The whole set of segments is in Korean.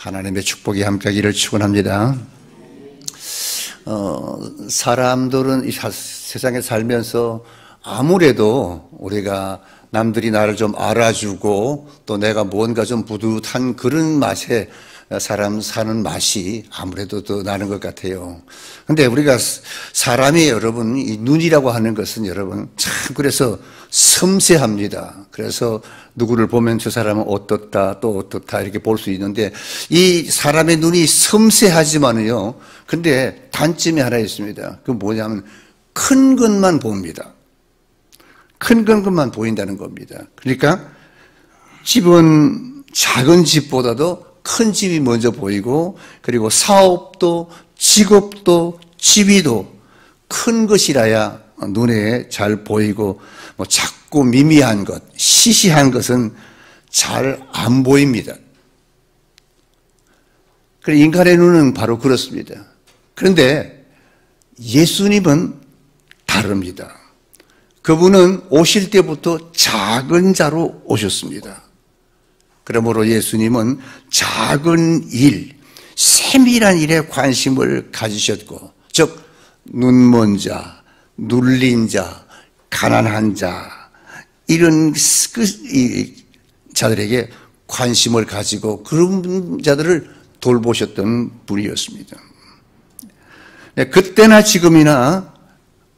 하나님의 축복이 함께하기를 축원합니다. 사람들은 이 세상에 살면서 아무래도 우리가 남들이 나를 좀 알아주고 또 내가 뭔가 좀 뿌듯한 그런 맛에 사람 사는 맛이 아무래도 더 나는 것 같아요. 근데 우리가 사람이 여러분, 이 눈이라고 하는 것은 여러분 참 그래서 섬세합니다. 그래서 누구를 보면 저 사람은 어떻다 또 어떻다 이렇게 볼 수 있는데 이 사람의 눈이 섬세하지만요. 근데 단점이 하나 있습니다. 그 뭐냐면 큰 것만 봅니다. 큰 것만 보인다는 겁니다. 그러니까 집은 작은 집보다도 큰 집이 먼저 보이고 그리고 사업도 직업도 지위도 큰 것이라야 눈에 잘 보이고 뭐 작고 미미한 것, 시시한 것은 잘 안 보입니다. 그래 인간의 눈은 바로 그렇습니다. 그런데 예수님은 다릅니다. 그분은 오실 때부터 작은 자로 오셨습니다. 그러므로 예수님은 작은 일, 세밀한 일에 관심을 가지셨고, 즉 눈먼 자, 눌린 자, 가난한 자 이런 자들에게 관심을 가지고 그런 자들을 돌보셨던 분이었습니다. 그때나 지금이나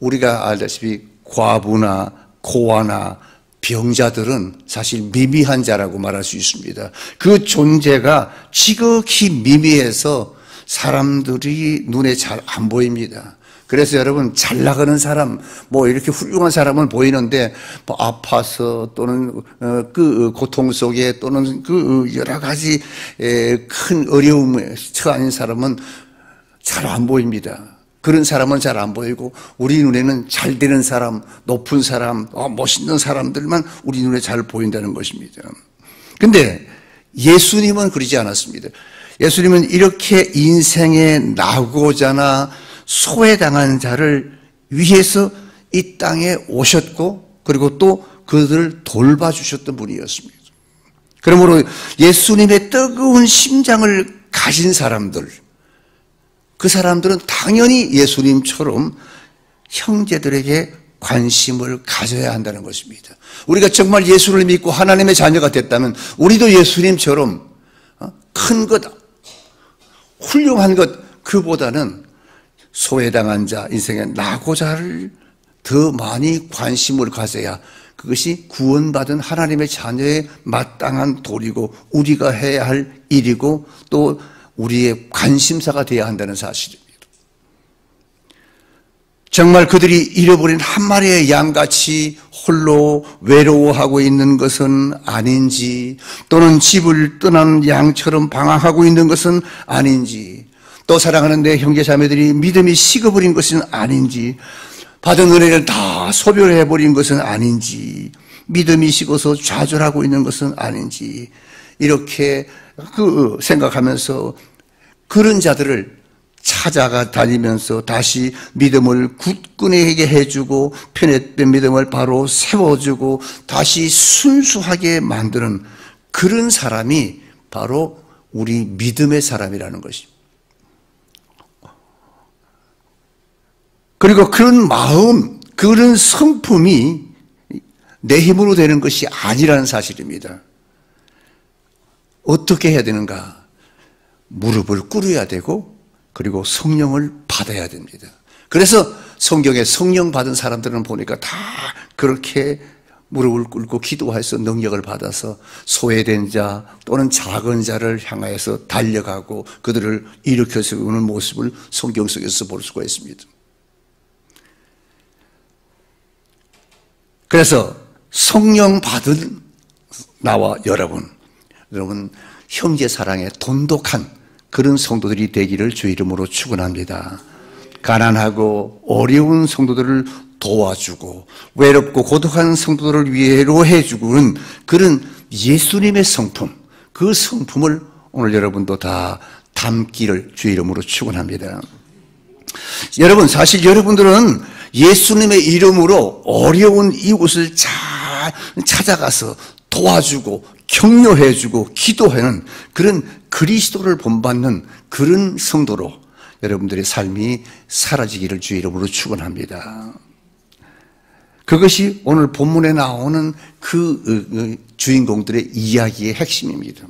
우리가 알다시피 과부나 고아나 병자들은 사실 미미한 자라고 말할 수 있습니다. 그 존재가 지극히 미미해서 사람들이 눈에 잘 안 보입니다. 그래서 여러분 잘 나가는 사람, 뭐 이렇게 훌륭한 사람은 보이는데 뭐 아파서 또는 그 고통 속에 또는 그 여러 가지 큰 어려움에 처한 사람은 잘 안 보입니다. 그런 사람은 잘 안 보이고 우리 눈에는 잘 되는 사람, 높은 사람, 멋있는 사람들만 우리 눈에 잘 보인다는 것입니다. 그런데 예수님은 그러지 않았습니다. 예수님은 이렇게 인생에 나고자나 소외당한 자를 위해서 이 땅에 오셨고 그리고 또 그들을 돌봐주셨던 분이었습니다. 그러므로 예수님의 뜨거운 심장을 가진 사람들, 그 사람들은 당연히 예수님처럼 형제들에게 관심을 가져야 한다는 것입니다. 우리가 정말 예수를 믿고 하나님의 자녀가 됐다면 우리도 예수님처럼 큰 것, 훌륭한 것 그보다는 소외당한 자, 인생의 낙오자를 더 많이 관심을 가져야 그것이 구원받은 하나님의 자녀의 마땅한 도리고 우리가 해야 할 일이고 또 우리의 관심사가 되어야 한다는 사실입니다. 정말 그들이 잃어버린 한 마리의 양같이 홀로 외로워하고 있는 것은 아닌지 또는 집을 떠난 양처럼 방황하고 있는 것은 아닌지 또 사랑하는 내 형제자매들이 믿음이 식어버린 것은 아닌지 받은 은혜를 다 소멸해버린 것은 아닌지 믿음이 식어서 좌절하고 있는 것은 아닌지 이렇게 생각하면서 그런 자들을 찾아가 다니면서 다시 믿음을 굳건하게 해주고 편했던 믿음을 바로 세워주고 다시 순수하게 만드는 그런 사람이 바로 우리 믿음의 사람이라는 것입니다. 그리고 그런 마음, 그런 성품이 내 힘으로 되는 것이 아니라는 사실입니다. 어떻게 해야 되는가? 무릎을 꿇어야 되고 그리고 성령을 받아야 됩니다. 그래서 성경에 성령 받은 사람들은 보니까 다 그렇게 무릎을 꿇고 기도해서 능력을 받아서 소외된 자 또는 작은 자를 향하여서 달려가고 그들을 일으켜 세우는 모습을 성경 속에서 볼 수가 있습니다. 그래서 성령 받은 나와 여러분 형제 사랑에 돈독한 그런 성도들이 되기를 주 이름으로 축원합니다. 가난하고 어려운 성도들을 도와주고 외롭고 고독한 성도들을 위로해주는 그런 예수님의 성품, 그 성품을 오늘 여러분도 다 담기를 주 이름으로 축원합니다. 여러분 사실 여러분들은 예수님의 이름으로 어려운 이웃을 잘 찾아가서 도와주고 격려해주고 기도하는 그런 그리스도를 본받는 그런 성도로 여러분들의 삶이 사라지기를 주의 이름으로 축원합니다. 그것이 오늘 본문에 나오는 그 주인공들의 이야기의 핵심입니다.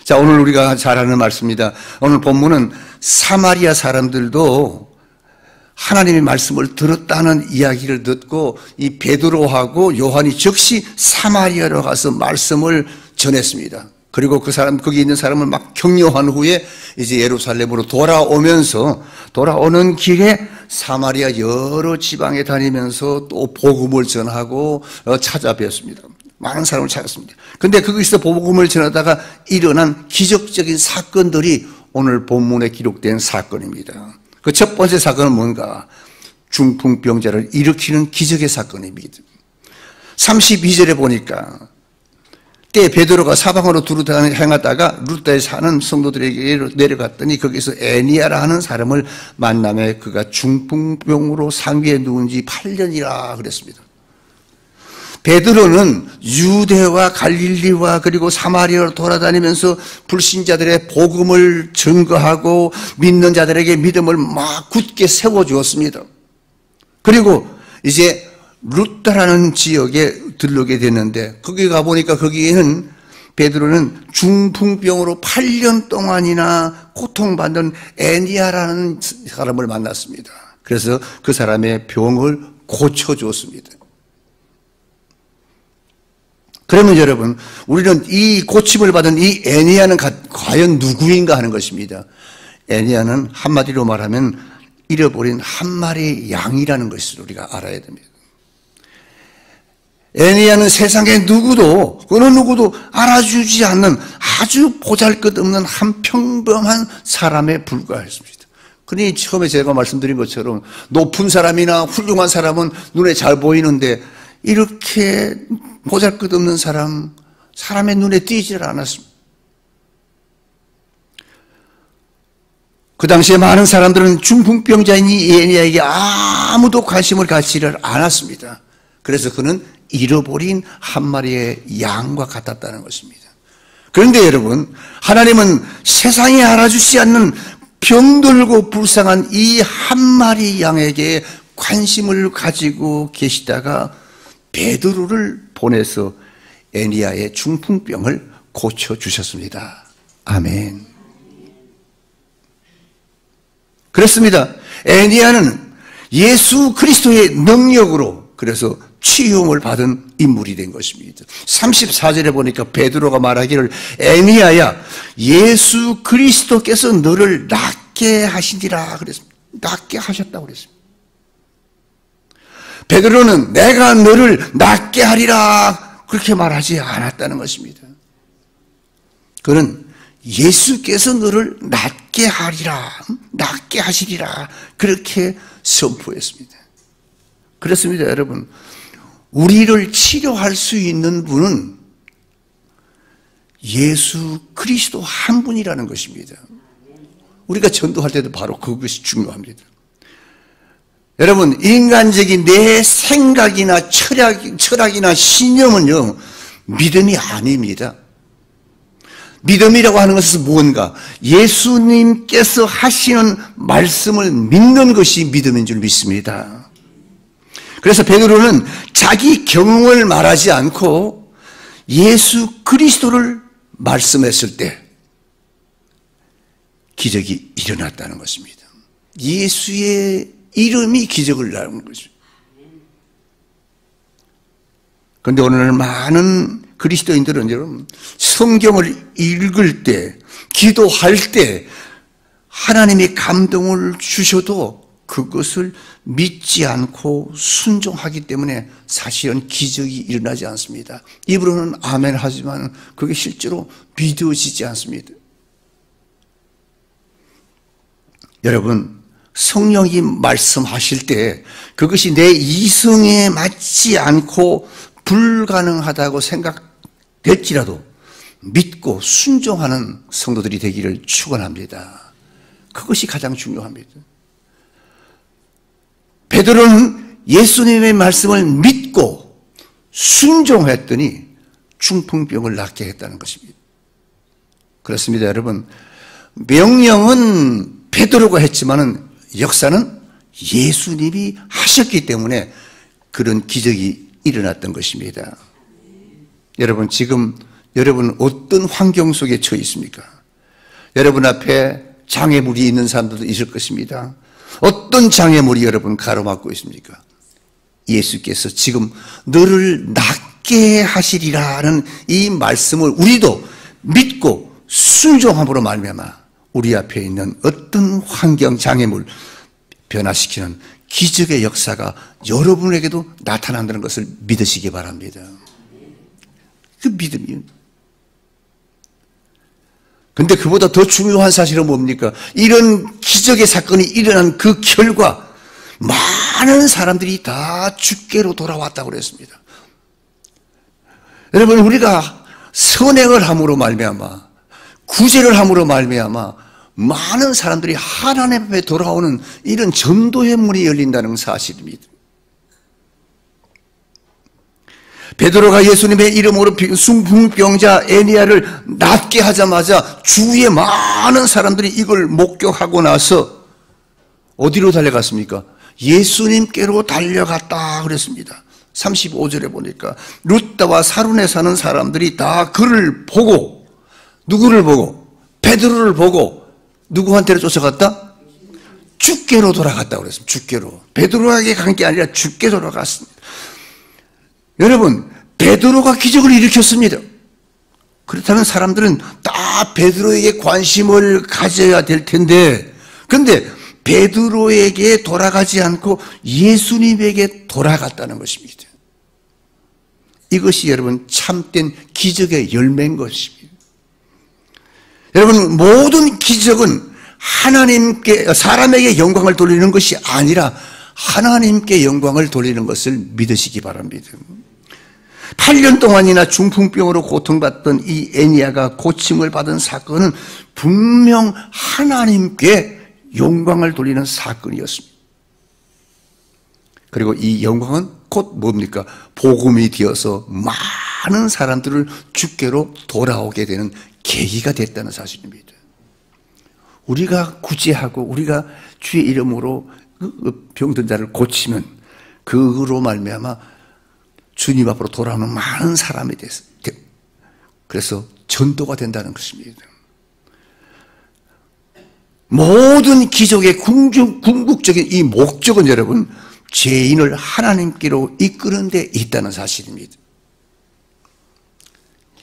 자, 오늘 우리가 잘 아는 말씀입니다. 오늘 본문은 사마리아 사람들도 하나님의 말씀을 들었다는 이야기를 듣고 이 베드로하고 요한이 즉시 사마리아로 가서 말씀을 전했습니다. 그리고 그 사람, 거기 있는 사람을 막 격려한 후에 이제 예루살렘으로 돌아오는 길에 사마리아 여러 지방에 다니면서 또 복음을 전하고 찾아뵙습니다. 많은 사람을 찾았습니다. 근데 거기서 복음을 전하다가 일어난 기적적인 사건들이 오늘 본문에 기록된 사건입니다. 그 첫 번째 사건은 뭔가? 중풍병자를 일으키는 기적의 사건입니다. 32절에 보니까 때 베드로가 사방으로 두루 행하다가 루다에 사는 성도들에게 내려갔더니 거기서 애니아라 하는 사람을 만나매 그가 중풍병으로 상위에 누운 지 8년이라 그랬습니다. 베드로는 유대와 갈릴리와 그리고 사마리아로 돌아다니면서 불신자들의 복음을 증거하고 믿는 자들에게 믿음을 막 굳게 세워주었습니다. 그리고 이제 루다라는 지역에 들르게 됐는데 거기 가보니까 거기에는 베드로는 중풍병으로 8년 동안이나 고통받는 애니아라는 사람을 만났습니다. 그래서 그 사람의 병을 고쳐주었습니다. 그러면 여러분, 우리는 이 고침을 받은 이 애니아는 과연 누구인가 하는 것입니다. 애니아는 한마디로 말하면 잃어버린 한 마리의 양이라는 것을 우리가 알아야 됩니다. 애니아는 세상에 어느 누구도 알아주지 않는 아주 보잘것없는 한 평범한 사람에 불과했습니다. 그러니 처음에 제가 말씀드린 것처럼 높은 사람이나 훌륭한 사람은 눈에 잘 보이는데 이렇게 보잘것없는 사람의 눈에 띄질 않았습니다. 그 당시에 많은 사람들은 중풍병자인 이 애니아에게 아무도 관심을 갖지를 않았습니다. 그래서 그는 잃어버린 한 마리의 양과 같았다는 것입니다. 그런데 여러분, 하나님은 세상에 알아주지 않는 병들고 불쌍한 이 한 마리 양에게 관심을 가지고 계시다가 베드로를 보내서 애니아의 중풍병을 고쳐주셨습니다. 아멘. 그렇습니다. 애니아는 예수 그리스도의 능력으로 그래서 치유를 받은 인물이 된 것입니다. 34절에 보니까 베드로가 말하기를 애니아야 예수 그리스도께서 너를 낫게 하시니라 그랬습니다. 낫게 하셨다고 그랬습니다. 베드로는 내가 너를 낫게 하리라 그렇게 말하지 않았다는 것입니다. 그는 예수께서 너를 낫게 하리라, 낫게 하시리라 그렇게 선포했습니다. 그렇습니다, 여러분. 우리를 치료할 수 있는 분은 예수 그리스도 한 분이라는 것입니다. 우리가 전도할 때도 바로 그것이 중요합니다. 여러분, 인간적인 내 생각이나 철학이나 신념은요, 믿음이 아닙니다. 믿음이라고 하는 것은 무언가? 예수님께서 하시는 말씀을 믿는 것이 믿음인 줄 믿습니다. 그래서 베드로는 자기 경험을 말하지 않고 예수 그리스도를 말씀했을 때 기적이 일어났다는 것입니다. 예수의 이름이 기적을 낳은 거죠. 그런데 오늘 많은 그리스도인들은 여러분 성경을 읽을 때, 기도할 때 하나님이 감동을 주셔도 그것을 믿지 않고 순종하기 때문에 사실은 기적이 일어나지 않습니다. 입으로는 아멘 하지만 그게 실제로 믿어지지 않습니다. 여러분, 성령이 말씀하실 때 그것이 내 이성에 맞지 않고 불가능하다고 생각될지라도 믿고 순종하는 성도들이 되기를 축원합니다. 그것이 가장 중요합니다. 베드로는 예수님의 말씀을 믿고 순종했더니 중풍병을 낫게 했다는 것입니다. 그렇습니다, 여러분. 명령은 베드로가 했지만은 역사는 예수님이 하셨기 때문에 그런 기적이 일어났던 것입니다. 여러분, 지금 여러분 어떤 환경 속에 처해 있습니까? 여러분 앞에 장애물이 있는 사람들도 있을 것입니다. 어떤 장애물이 여러분 가로막고 있습니까? 예수께서 지금 너를 낫게 하시리라는 이 말씀을 우리도 믿고 순종함으로 말미암아 우리 앞에 있는 어떤 환경 장애물 변화시키는 기적의 역사가 여러분에게도 나타난다는 것을 믿으시기 바랍니다. 그 믿음이요. 근데 그보다 더 중요한 사실은 뭡니까? 이런 기적의 사건이 일어난 그 결과 많은 사람들이 다 주께로 돌아왔다고 그랬습니다. 여러분, 우리가 선행을 함으로 말미암아 구제를 함으로 말미암아 많은 사람들이 하나님 앞에 돌아오는 이런 전도의 문이 열린다는 사실입니다. 베드로가 예수님의 이름으로 중풍병자 에니야를 낫게 하자마자 주위에 많은 사람들이 이걸 목격하고 나서 어디로 달려갔습니까? 예수님께로 달려갔다 그랬습니다. 35절에 보니까 루다와 사룬에 사는 사람들이 다 그를 보고, 누구를 보고? 베드로를 보고 누구한테로 쫓아갔다? 주께로 돌아갔다 그랬습니다. 주께로. 베드로에게 간 게 아니라 주께 돌아갔습니다. 여러분, 베드로가 기적을 일으켰습니다. 그렇다면 사람들은 다 베드로에게 관심을 가져야 될 텐데, 그런데 베드로에게 돌아가지 않고 예수님에게 돌아갔다는 것입니다. 이것이 여러분 참된 기적의 열매인 것입니다. 여러분, 모든 기적은 하나님께, 사람에게 영광을 돌리는 것이 아니라 하나님께 영광을 돌리는 것을 믿으시기 바랍니다. 8년 동안이나 중풍병으로 고통받던 이 에니야가 고침을 받은 사건은 분명 하나님께 영광을 돌리는 사건이었습니다. 그리고 이 영광은 곧 뭡니까? 복음이 되어서 많은 사람들을 주께로 돌아오게 되는 계기가 됐다는 사실입니다. 우리가 구제하고 우리가 주의 이름으로 병든 자를 고치면 그로 말미암아 주님 앞으로 돌아오는 많은 사람이 됐어요. 그래서 전도가 된다는 것입니다. 모든 기적의 궁극적인 이 목적은 여러분 죄인을 하나님께로 이끄는 데 있다는 사실입니다.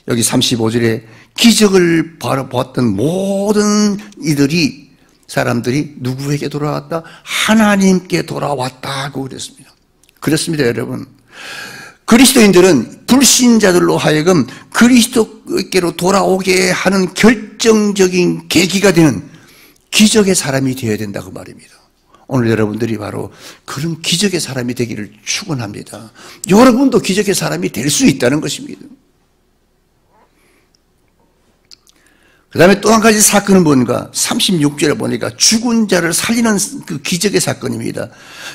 여기 35절에 기적을 바로 보았던 모든 이들이 사람들이 누구에게 돌아왔다? 하나님께 돌아왔다고 그랬습니다. 그렇습니다, 여러분. 그리스도인들은 불신자들로 하여금 그리스도께로 돌아오게 하는 결정적인 계기가 되는 기적의 사람이 되어야 된다고 말입니다. 오늘 여러분들이 바로 그런 기적의 사람이 되기를 축원합니다. 여러분도 기적의 사람이 될 수 있다는 것입니다. 그 다음에 또 한 가지 사건은 뭔가 36절에 보니까 죽은 자를 살리는 그 기적의 사건입니다.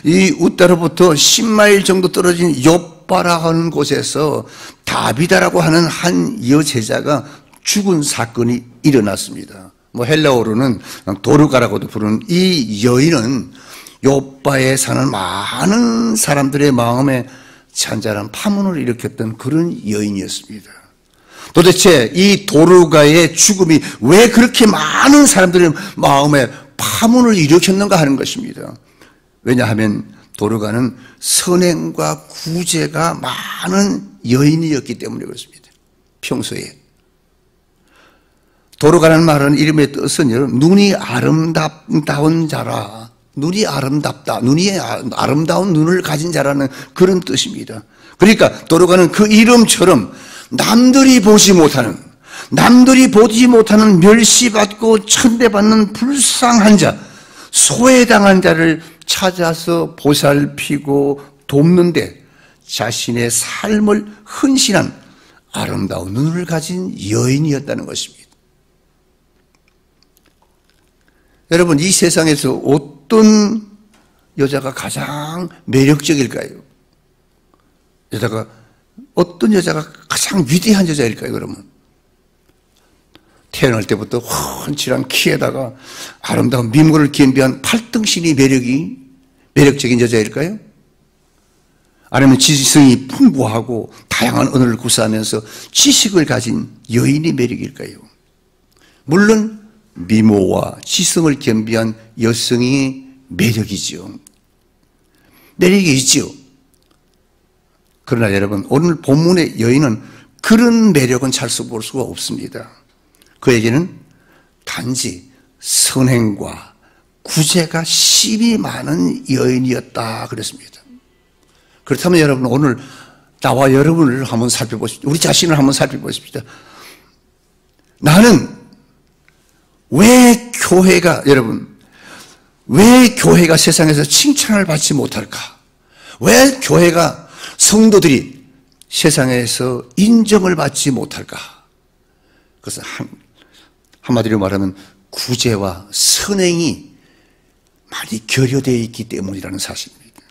이 우따로부터 10마일 정도 떨어진 욥바라 하는 곳에서 다비다라고 하는 한 여제자가 죽은 사건이 일어났습니다. 뭐 헬라어로는 도르가라고도 부르는 이 여인은 욥바에 사는 많은 사람들의 마음에 잔잔한 파문을 일으켰던 그런 여인이었습니다. 도대체 이 도르가의 죽음이 왜 그렇게 많은 사람들의 마음에 파문을 일으켰는가 하는 것입니다. 왜냐하면 도르가는 선행과 구제가 많은 여인이었기 때문에 그렇습니다. 평소에. 도르가라는 말은 이름의 뜻은 눈이 아름다운 자라. 눈이 아름답다. 눈이 아름다운 눈을 가진 자라는 그런 뜻입니다. 그러니까 도르가는 그 이름처럼 남들이 보지 못하는, 남들이 보지 못하는 멸시받고 천대받는 불쌍한 자, 소외당한 자를 찾아서 보살피고 돕는데 자신의 삶을 헌신한 아름다운 눈을 가진 여인이었다는 것입니다. 여러분, 이 세상에서 어떤 여자가 가장 매력적일까요? 여자가 어떤 여자가 가장 위대한 여자일까요, 그러면? 태어날 때부터 훤칠한 키에다가 아름다운 미모를 겸비한 팔등신이 매력적인 여자일까요? 아니면 지성이 풍부하고 다양한 언어를 구사하면서 지식을 가진 여인이 매력일까요? 물론 미모와 지성을 겸비한 여성이 매력이지요. 매력이 있지요. 그러나 여러분, 오늘 본문의 여인은 그런 매력은 잘 볼 수가 없습니다. 그에게는 단지 선행과 구제가 심이 많은 여인이었다 그랬습니다. 그렇다면 여러분, 오늘 나와 여러분을 한번 살펴보십시오. 우리 자신을 한번 살펴보십시오. 나는 왜 교회가 세상에서 칭찬을 받지 못할까? 왜 교회가 성도들이 세상에서 인정을 받지 못할까? 그것은 한마디로 말하면 구제와 선행이 많이 결여되어 있기 때문이라는 사실입니다.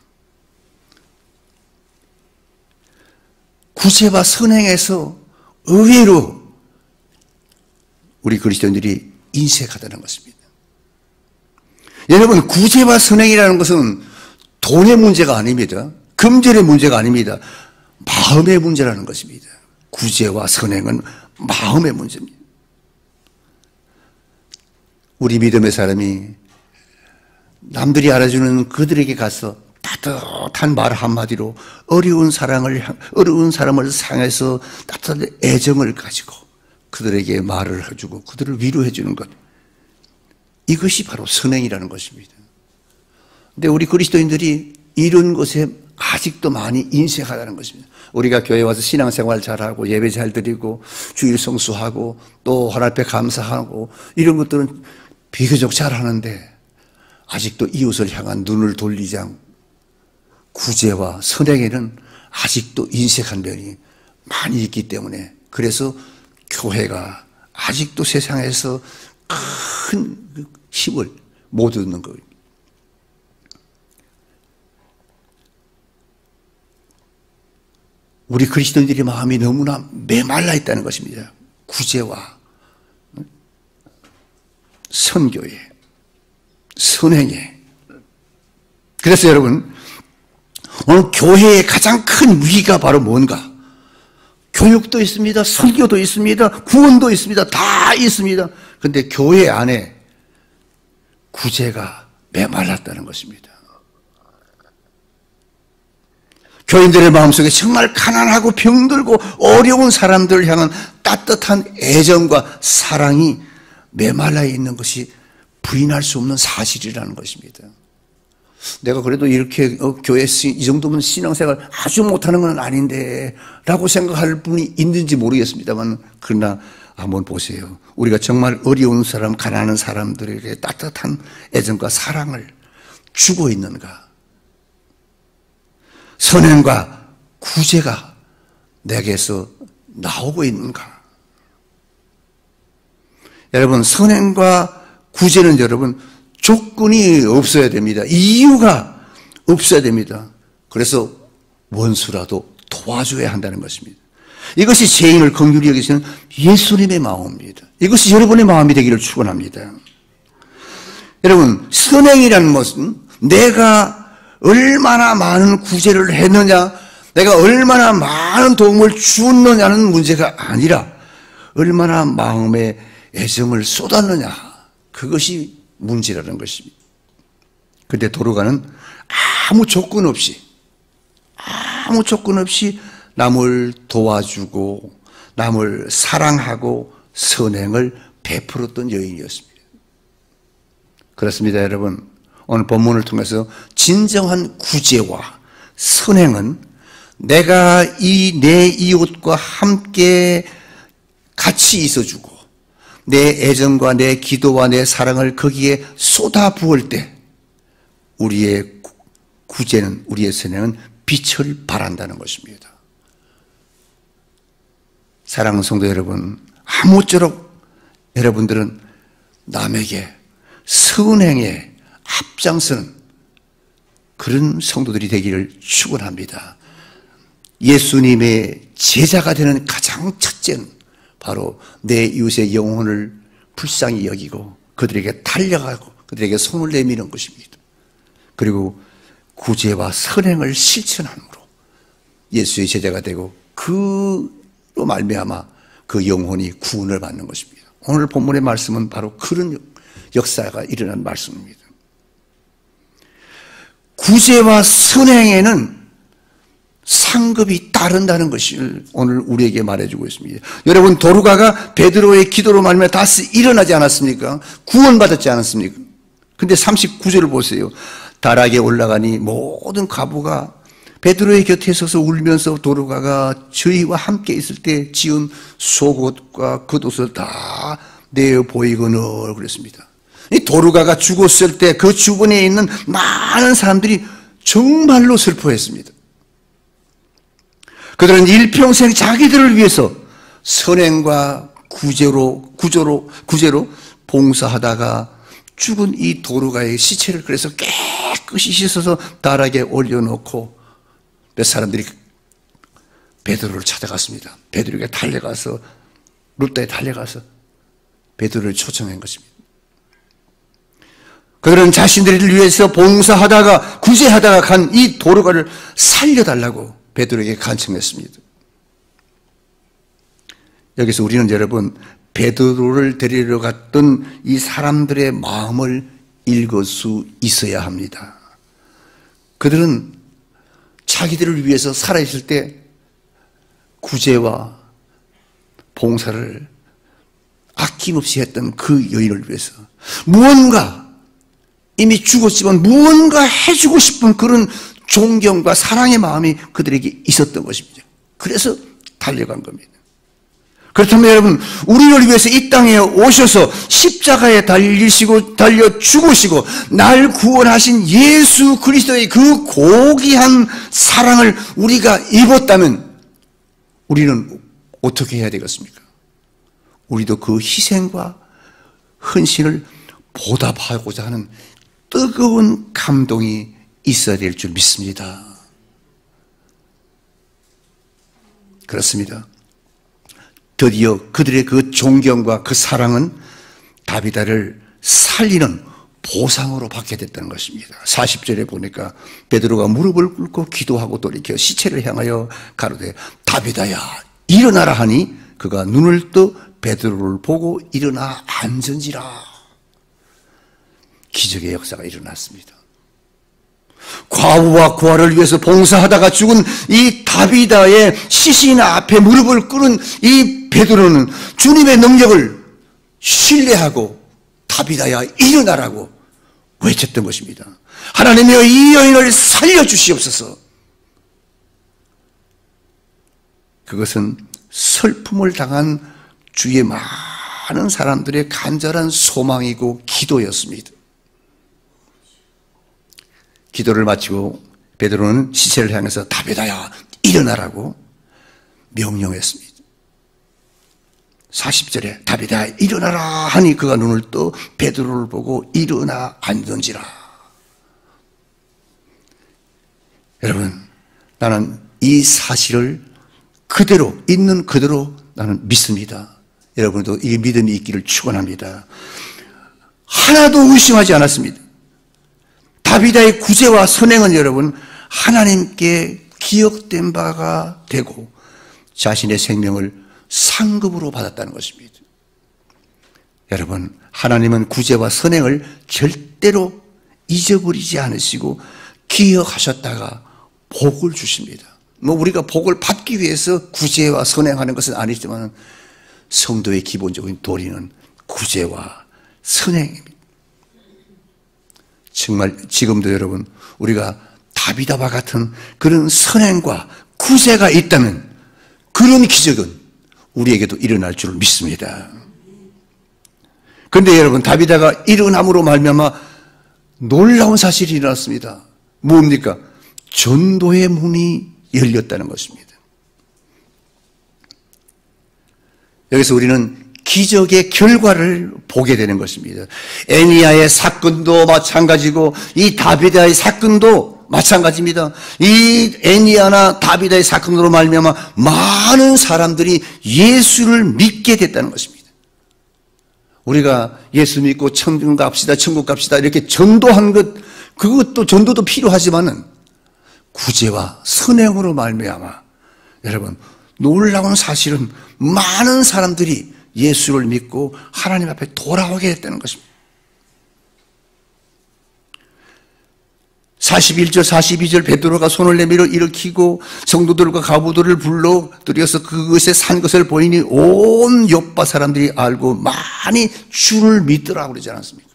구제와 선행에서 의외로 우리 그리스도인들이 인색하다는 것입니다. 여러분, 구제와 선행이라는 것은 돈의 문제가 아닙니다. 금전의 문제가 아닙니다. 마음의 문제라는 것입니다. 구제와 선행은 마음의 문제입니다. 우리 믿음의 사람이 남들이 알아주는 그들에게 가서 따뜻한 말 한마디로 어려운 사람을 향해서 따뜻한 애정을 가지고 그들에게 말을 해주고 그들을 위로해 주는 것, 이것이 바로 선행이라는 것입니다. 근데 우리 그리스도인들이 이런 것에 아직도 많이 인색하다는 것입니다. 우리가 교회 와서 신앙생활 잘하고 예배 잘 드리고 주일 성수하고 또 하나님 앞에 감사하고 이런 것들은 비교적 잘하는데 아직도 이웃을 향한 눈을 돌리지 않고 구제와 선행에는 아직도 인색한 면이 많이 있기 때문에, 그래서 교회가 아직도 세상에서 큰 힘을 못 얻는 거예요. 우리 그리스도인들의 마음이 너무나 메말라 있다는 것입니다. 구제와 선교에, 선행에. 그래서 여러분, 오늘 교회의 가장 큰 위기가 바로 뭔가? 교육도 있습니다. 선교도 있습니다. 구원도 있습니다. 다 있습니다. 그런데 교회 안에 구제가 메말랐다는 것입니다. 교인들의 마음속에 정말 가난하고 병들고 어려운 사람들을 향한 따뜻한 애정과 사랑이 메말라 있는 것이 부인할 수 없는 사실이라는 것입니다. 내가 그래도 이렇게 교회 이 정도면 신앙생활 아주 못하는 건 아닌데 라고 생각할 분이 있는지 모르겠습니다만, 그러나 한번 보세요. 우리가 정말 어려운 사람, 가난한 사람들에게 따뜻한 애정과 사랑을 주고 있는가? 선행과 구제가 내게서 나오고 있는가? 여러분, 선행과 구제는 여러분 조건이 없어야 됩니다. 이유가 없어야 됩니다. 그래서 원수라도 도와줘야 한다는 것입니다. 이것이 죄인을 긍휼히 여기시는 예수님의 마음입니다. 이것이 여러분의 마음이 되기를 축원합니다. 여러분, 선행이라는 것은 내가 얼마나 많은 구제를 했느냐, 내가 얼마나 많은 도움을 주었느냐는 문제가 아니라 얼마나 마음에 애정을 쏟았느냐, 그것이 문제라는 것입니다. 그런데 도로가는 아무 조건 없이 남을 도와주고 남을 사랑하고 선행을 베풀었던 여인이었습니다. 그렇습니다, 여러분. 오늘 본문을 통해서 진정한 구제와 선행은 내가 내 이웃과 함께 같이 있어주고 내 애정과 내 기도와 내 사랑을 거기에 쏟아부을 때 우리의 구제는, 우리의 선행은 빛을 발한다는 것입니다. 사랑하는 성도 여러분, 아무쪼록 여러분들은 남에게 선행에 앞장서는 그런 성도들이 되기를 축원합니다. 예수님의 제자가 되는 가장 첫째는 바로 내 이웃의 영혼을 불쌍히 여기고 그들에게 달려가고 그들에게 손을 내미는 것입니다. 그리고 구제와 선행을 실천함으로 예수의 제자가 되고 그로 말미암아 그 영혼이 구원을 받는 것입니다. 오늘 본문의 말씀은 바로 그런 역사가 일어난 말씀입니다. 구제와 선행에는 상급이 따른다는 것을 오늘 우리에게 말해주고 있습니다. 여러분, 도르가가 베드로의 기도로 말미암아 다시 일어나지 않았습니까? 구원받았지 않았습니까? 근데 39절을 보세요. 다락에 올라가니 모든 과부가 베드로의 곁에 서서 울면서 도르가가 저희와 함께 있을 때 지은 속옷과 겉옷을 다 내어 보이거늘 그랬습니다. 이 도르가가 죽었을 때 그 주변에 있는 많은 사람들이 정말로 슬퍼했습니다. 그들은 일평생 자기들을 위해서 선행과 구제로 봉사하다가 죽은 이 도르가의 시체를 그래서 깨끗이 씻어서 다락에 올려놓고 몇 사람들이 베드로를 찾아갔습니다. 베드로에게 달려가서 룻다에 달려가서 베드로를 초청한 것입니다. 그들은 자신들을 위해서 봉사하다가 구제하다가 간 이 도르가를 살려달라고 베드로에게 간청했습니다. 여기서 우리는 여러분 베드로를 데리러 갔던 이 사람들의 마음을 읽을 수 있어야 합니다. 그들은 자기들을 위해서 살아있을 때 구제와 봉사를 아낌없이 했던 그 여인을 위해서 무언가 이미 죽었지만 무언가 해주고 싶은 그런 존경과 사랑의 마음이 그들에게 있었던 것입니다. 그래서 달려간 겁니다. 그렇다면 여러분, 우리를 위해서 이 땅에 오셔서 십자가에 달려 죽으시고 날 구원하신 예수 그리스도의 그 고귀한 사랑을 우리가 입었다면 우리는 어떻게 해야 되겠습니까? 우리도 그 희생과 헌신을 보답하고자 하는 뜨거운 감동이 있어야 될 줄 믿습니다. 그렇습니다. 드디어 그들의 그 존경과 그 사랑은 다비다를 살리는 보상으로 받게 됐다는 것입니다. 40절에 보니까 베드로가 무릎을 꿇고 기도하고 돌이켜 시체를 향하여 가로되 다비다야 일어나라 하니 그가 눈을 떠 베드로를 보고 일어나 앉은지라. 기적의 역사가 일어났습니다. 과부와 고아를 위해서 봉사하다가 죽은 이 다비다의 시신 앞에 무릎을 꿇은 이 베드로는 주님의 능력을 신뢰하고 다비다야 일어나라고 외쳤던 것입니다. 하나님이여 이 여인을 살려주시옵소서. 그것은 슬픔을 당한 주위의 많은 사람들의 간절한 소망이고 기도였습니다. 기도를 마치고 베드로는 시체를 향해서 다비다야 일어나라고 명령했습니다. 40절에 다비다야 일어나라 하니 그가 눈을 떠 베드로를 보고 일어나 앉은지라. 여러분, 나는 이 사실을 그대로 있는 그대로 나는 믿습니다. 여러분도 이 믿음이 있기를 축원합니다. 하나도 의심하지 않았습니다. 다비다의 구제와 선행은 여러분 하나님께 기억된 바가 되고 자신의 생명을 상급으로 받았다는 것입니다. 여러분, 하나님은 구제와 선행을 절대로 잊어버리지 않으시고 기억하셨다가 복을 주십니다. 우리가 복을 받기 위해서 구제와 선행하는 것은 아니지만 성도의 기본적인 도리는 구제와 선행입니다. 정말 지금도 여러분 우리가 다비다와 같은 그런 선행과 구제가 있다면 그런 기적은 우리에게도 일어날 줄 믿습니다. 그런데 여러분 다비다가 일어남으로 말미암아 놀라운 사실이 일어났습니다. 뭡니까? 전도의 문이 열렸다는 것입니다. 여기서 우리는 기적의 결과를 보게 되는 것입니다. 애니야의 사건도 마찬가지고 이 다비다의 사건도 마찬가지입니다. 이 애니아나 다비다의 사건으로 말미암아 많은 사람들이 예수를 믿게 됐다는 것입니다. 우리가 예수 믿고 천국 갑시다, 천국 갑시다 이렇게 전도한 것, 그것도 전도도 필요하지만은 구제와 선행으로 말미암아 여러분 놀라운 사실은 많은 사람들이 예수를 믿고 하나님 앞에 돌아오게 됐다는 것입니다. 41절 42절 베드로가 손을 내밀어 일으키고 성도들과 가부들을 불러들여서 그것에 산 것을 보이니 온 요파 사람들이 알고 많이 주를 믿더라고 그러지 않았습니까?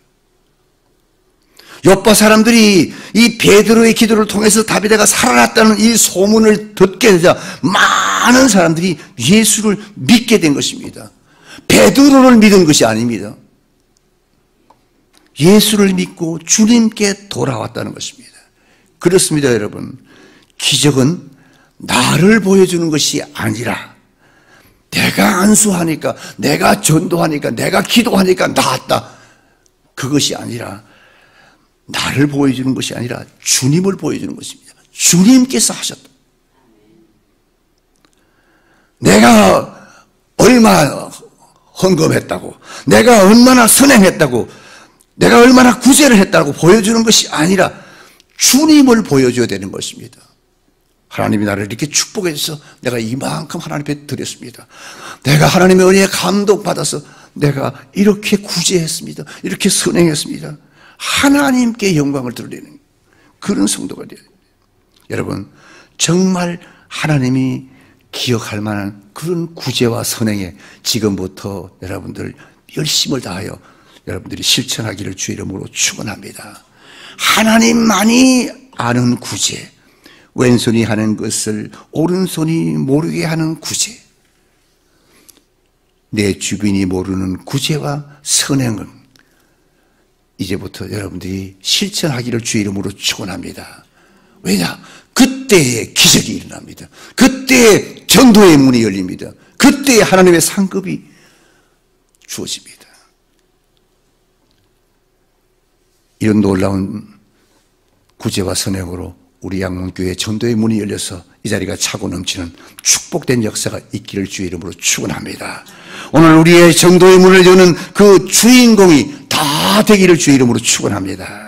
요파 사람들이 이 베드로의 기도를 통해서 다비데가 살아났다는 이 소문을 듣게 되자 많은 사람들이 예수를 믿게 된 것입니다. 베드로를 믿은 것이 아닙니다. 예수를 믿고 주님께 돌아왔다는 것입니다. 그렇습니다, 여러분. 기적은 나를 보여주는 것이 아니라 내가 안수하니까, 내가 전도하니까, 내가 기도하니까 나았다. 그것이 아니라 나를 보여주는 것이 아니라 주님을 보여주는 것입니다. 주님께서 하셨다. 내가 얼마 헌금했다고, 내가 얼마나 선행했다고, 내가 얼마나 구제를 했다고 보여주는 것이 아니라 주님을 보여줘야 되는 것입니다. 하나님이 나를 이렇게 축복해 주셔서 내가 이만큼 하나님 앞에 드렸습니다. 내가 하나님의 은혜에 감동받아서 내가 이렇게 구제했습니다. 이렇게 선행했습니다. 하나님께 영광을 드리는 그런 성도가 되어야 됩니다. 여러분, 정말 하나님이 기억할 만한 그런 구제와 선행에 지금부터 여러분들 열심을 다하여 여러분들이 실천하기를 주의 이름으로 축원합니다. 하나님만이 아는 구제, 왼손이 하는 것을 오른손이 모르게 하는 구제, 내 주변이 모르는 구제와 선행은 이제부터 여러분들이 실천하기를 주의 이름으로 축원합니다. 왜냐? 그때에 기적이 일어납니다. 그때에 전도의 문이 열립니다. 그때에 하나님의 상급이 주어집니다. 이런 놀라운 구제와 선행으로 우리 양문교회 전도의 문이 열려서 이 자리가 차고 넘치는 축복된 역사가 있기를 주의 이름으로 축원합니다. 오늘 우리의 전도의 문을 여는 그 주인공이 다 되기를 주의 이름으로 축원합니다.